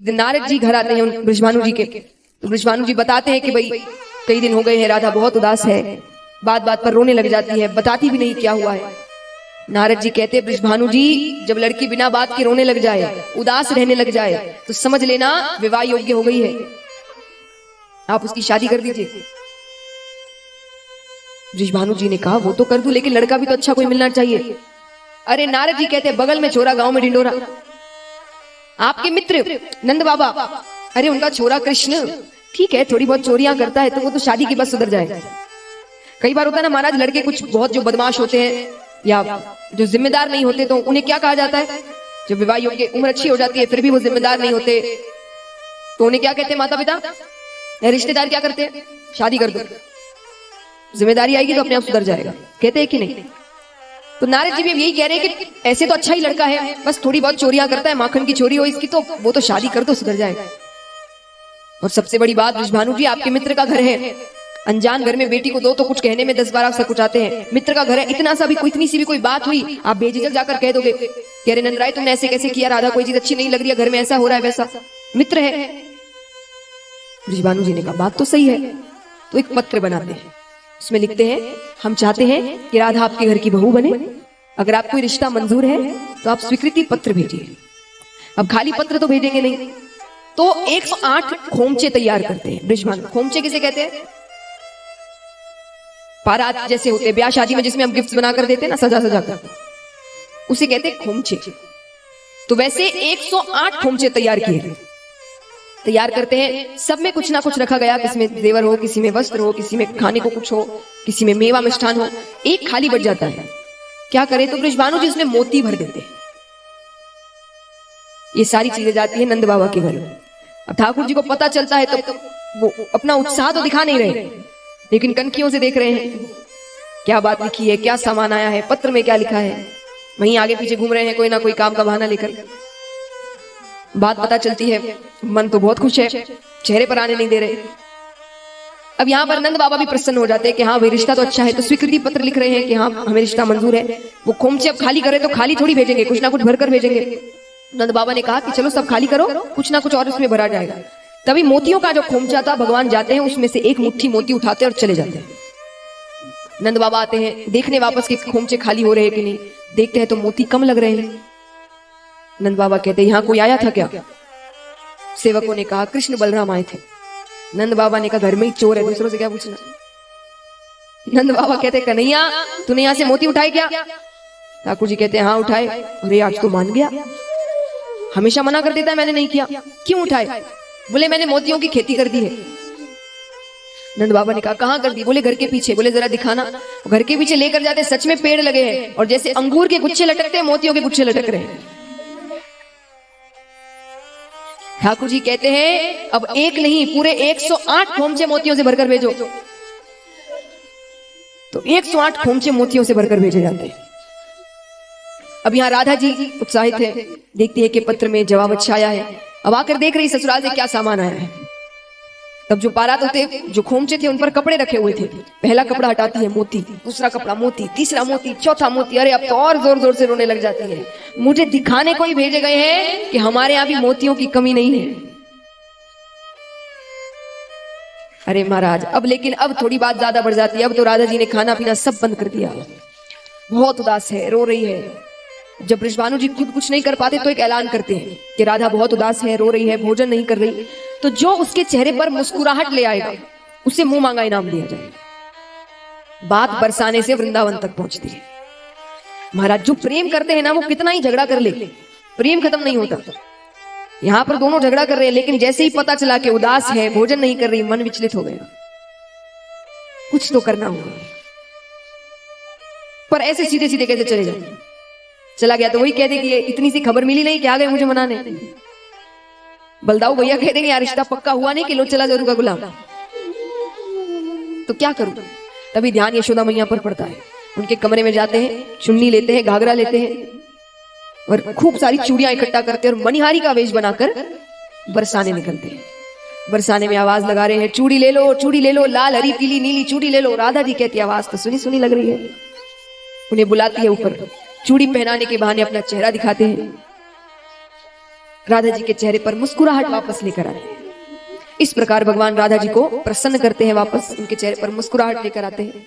नारद जी घर आते हैं बृषभानु जी के, तो बृषभानु जी बताते हैं कि भाई कई दिन हो गए हैं, राधा बहुत उदास है, बात बात पर रोने लग जाती है, बताती भी नहीं क्या हुआ है। नारद जी कहते हैं बृषभानु जी, जब लड़की बिना बात के रोने लग जाए, उदास रहने लग जाए, तो समझ लेना विवाह योग्य हो गई है, आप उसकी शादी कर दीजिए। बृषभानु जी ने कहा वो तो कर दूं, लेकिन लड़का भी तो अच्छा कोई मिलना चाहिए। अरे नारद जी कहते बगल में छोरा, गांव में ढिंडोरा, आपके मित्र नंद बाबा, अरे उनका छोरा कृष्ण, ठीक है थोड़ी बहुत चोरियां करता है तो वो तो शादी के बाद सुधर जाएगा। कई बार होता है ना महाराज, लड़के कुछ बहुत जो बदमाश होते हैं या जो जिम्मेदार नहीं होते, तो उन्हें क्या कहा जाता है, जब विवाह योग्य उम्र अच्छी हो जाती है फिर भी वो जिम्मेदार नहीं होते, तो उन्हें क्या कहते हैं माता पिता या रिश्तेदार क्या करते हैं, शादी कर दो, जिम्मेदारी आएगी तो अपने आप सुधर जाएगा, कहते हैं कि नहीं। तो नारद जी भी यही कह रहे हैं कि ऐसे तो अच्छा ही लड़का है, बस थोड़ी बहुत चोरियां करता है, माखन की चोरी हो इसकी, तो वो तो शादी कर दो सुधर जाएगा। और सबसे बड़ी बात बृषभानु जी, आपके मित्र का घर है, अनजान घर में बेटी को दो तो कुछ कहने में 10-12 सकुचाते हैं, मित्र का घर है, इतना सा भी कोई, इतनी सी भी कोई बात हुई आप बेझिझक जाकर कह दोगे कि अरे नंदराय तुमने ऐसे कैसे किया, राधा कोई चीज अच्छी नहीं लग रही है, घर में ऐसा हो रहा है वैसा, मित्र है। बृषभानु जी ने कहा बात तो सही है, तो एक पत्र बनाते हैं, उसमें लिखते हैं हम चाहते हैं कि राधा आपके घर की बहू बने, अगर आपको रिश्ता मंजूर है तो आप स्वीकृति पत्र भेजिए। अब खाली पत्र तो भेजेंगे नहीं, तो 108 खोमचे तैयार करते हैं बृषभानु। खोमचे किसे कहते हैं, पारात जैसे होते हैं ब्याह शादी में जिसमें हम गिफ्ट बनाकर देते हैं ना, सजा सजा कर, उसे कहते हैं खोमचे। तो वैसे 108 खोमचे तैयार किए, तैयार करते हैं, सब में कुछ ना कुछ रखा गया, किसी में जेवर हो, किसी में वस्त्र हो, किसी में खाने को कुछ हो, किसी में मेवा मिष्ठान हो, एक खाली बच जाता है, क्या करे, तो बृषभानु जी उसमें मोती भर देते हैं। ये सारी चीजें जाती है नंद बाबा के घर में। अब ठाकुर जी को पता चलता है तो वो अपना उत्साह तो दिखा नहीं रहे, लेकिन कनखियों से देख रहे हैं क्या बात लिखी है, क्या सामान आया है, पत्र में क्या लिखा है, वहीं आगे पीछे घूम रहे हैं कोई ना कोई काम का बहाना लेकर। बात पता चलती है, मन तो बहुत खुश है, चेहरे पर आने नहीं दे रहे। अब यहाँ पर नंद बाबा भी प्रसन्न हो जाते हैं कि हाँ भाई रिश्ता तो अच्छा है, तो स्वीकृति पत्र लिख रहे हैं कि हाँ हमें रिश्ता मंजूर है। वो खोमचे अब खाली करे तो खाली थोड़ी भेजेंगे, कुछ ना कुछ भरकर भेजेंगे। नंद बाबा ने कहा कि चलो सब खाली करो, कुछ ना कुछ और उसमें भरा जाएगा। तभी मोतियों का जो खोमचा था, भगवान जाते हैं उसमें से एक मुट्ठी मोती उठाते हैं और चले जाते हैं। नंद बाबा आते हैं देखने वापस के खोमचे खाली हो रहे हैं कि नहीं, देखते हैं तो मोती कम लग रहे हैं। नंद बाबा कहते हैं यहाँ कोई आया था क्या, सेवकों ने कहा कृष्ण बलराम आए थे। नंद बाबा ने कहा घर में ही चोर है, दूसरों से क्या पूछना। नंद बाबा कहते कन्हैया तूने यहाँ से मोती उठाए क्या, ठाकुर जी कहते हैं हाँ उठाए। अरे आज तो मान गया, हमेशा मना कर देता है मैंने नहीं किया, क्यों उठाए, बोले मैंने मोतियों की खेती कर दी है। नंद बाबा ने कहा कहाँ कर दी, बोले घर के पीछे। बोले जरा दिखाना, घर के पीछे लेकर जाते, सच में पेड़ लगे हैं और जैसे अंगूर के गुच्छे लटकते हैं मोतियों के गुच्छे लटक रहे हैं। ठाकुर जी कहते हैं अब एक नहीं पूरे 108 खोमचे मोतियों से भरकर भेजो। तो 108 खोमचे मोतियों से भरकर भेजे जाते हैं। अब यहाँ राधा जी उत्साहित है, देखती है कि पत्र में जवाब अच्छा आया है। अब आकर देख रही ससुराल से क्या सामान आया है। तब जो पारात होते, जो खोमचे थे उन पर कपड़े रखे हुए थे, पहला कपड़ा हटाती है मोती, दूसरा कपड़ा मोती, तीसरा मोती, चौथा मोती। अरे अब तो और जोर जोर से रोने लग जाती है, मुझे दिखाने को ही भेजे गए हैं कि हमारे यहाँ भी मोतियों की कमी नहीं है। अरे महाराज अब लेकिन अब थोड़ी बात ज्यादा बढ़ जाती है। अब तो राधा जी ने खाना पीना सब बंद कर दिया, बहुत उदास है, रो रही है। जब बृषभानु जी खुद कुछ नहीं कर पाते तो एक ऐलान करते हैं कि राधा बहुत उदास है, रो रही है, भोजन नहीं कर रही, तो जो उसके चेहरे पर मुस्कुराहट ले आएगा उसे मुंह मांगा इनाम दिया जाएगा। बात बरसाने से वृंदावन तक पहुंचती है। महाराज जो प्रेम करते हैं ना, वो कितना ही झगड़ा कर ले, प्रेम खत्म नहीं होता। यहाँ पर दोनों झगड़ा कर रहे हैं, लेकिन जैसे ही पता चला कि उदास है, भोजन नहीं कर रही, मन विचलित हो गया, कुछ तो करना होगा। पर ऐसे सीधे सीधे कैसे चले जाए, चला गया तो वही कह देगी इतनी सी खबर मिली नहीं कि आ गए मुझे मनाने। बलदाऊ भैया कह देंगे यार रिश्ता पक्का हुआ नहीं कि लो चला जरूर का गुलाम, तो क्या करूं। तभी ध्यान यशोदा मैया पर पड़ता है। उनके कमरे में जाते हैं, चुन्नी लेते हैं, घाघरा लेते हैं और खूब सारी चूड़ियां इकट्ठा करते हैं और मनिहारी का वेश बनाकर बरसाने निकलते हैं। बरसाने में आवाज लगा रहे हैं चूड़ी ले लो, चूड़ी ले लो, लाल हरी पीली नीली चूड़ी ले लो। राधा जी कहती आवाज तो सुनी सुनी लग रही है। उन्हें बुलाती है ऊपर, चूड़ी पहनाने के बहाने अपना चेहरा दिखाते हैं। राधा जी के चेहरे पर मुस्कुराहट वापस लेकर आते हैं। इस प्रकार भगवान राधा जी को प्रसन्न करते हैं, वापस उनके चेहरे पर मुस्कुराहट लेकर आते हैं।